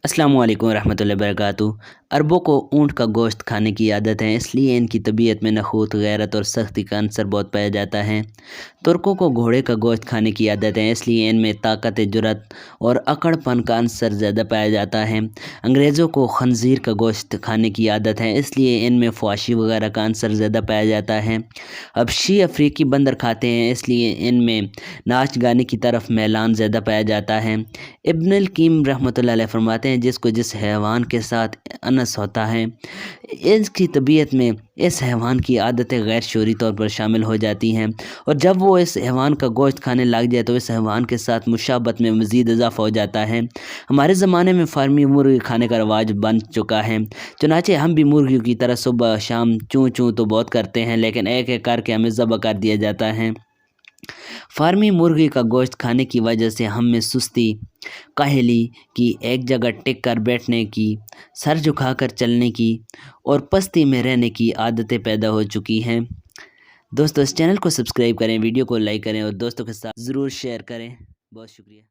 अस्सलाम वालेकुम रहमतुल्लाहि वबरकातुहू। अरबों को ऊँट का गोश्त खाने की आदत है, इसलिए इनकी तबीयत में नखूत, गैरत और सख्ती का अंसर बहुत पाया जाता है। तुर्कों को घोड़े का गोश्त खाने की आदत है, इसलिए इनमें ताकत, जुर्रत और अकड़पन का अंसर ज़्यादा पाया जाता है। अंग्रेज़ों को खंजीर का गोश्त खाने की आदत है, इसलिए इनमें फ़ाशी वगैरह का अंसर ज़्यादा पाया जाता है। हबशी अफ्रीकी बंदर खाते हैं, इसलिए इनमें नाच गाने की तरफ मैलान ज़्यादा पाया जाता है। इब्नुल क़य्यिम रहमतुल्लाह अलैह फरमाते हैं, जिसको जिस हैवान के साथ अनस होता है, इसकी तबीयत में इस हैवान की आदतें गैर शऊरी तौर पर शामिल हो जाती हैं, और जब वो इस हैवान का गोश्त खाने लग जाए तो इस हैवान के साथ मुशाबत में मज़ीद इजाफ़ा हो जाता है। हमारे ज़माने में फार्मी मुर्गी खाने का रवाज बन चुका है, चुनाचे हम भी मुर्गियों की तरह सुबह शाम चूँ चूँ तो बहुत करते हैं, लेकिन एक एक करके हमें ज़बह कर दिया जाता है। फार्मी मुर्गी का गोश्त खाने की वजह से हम में सुस्ती, काहली की, एक जगह टिक कर बैठने की, सर झुकाकर चलने की और पस्ती में रहने की आदतें पैदा हो चुकी हैं। दोस्तों, इस चैनल को सब्सक्राइब करें, वीडियो को लाइक करें और दोस्तों के साथ ज़रूर शेयर करें। बहुत शुक्रिया।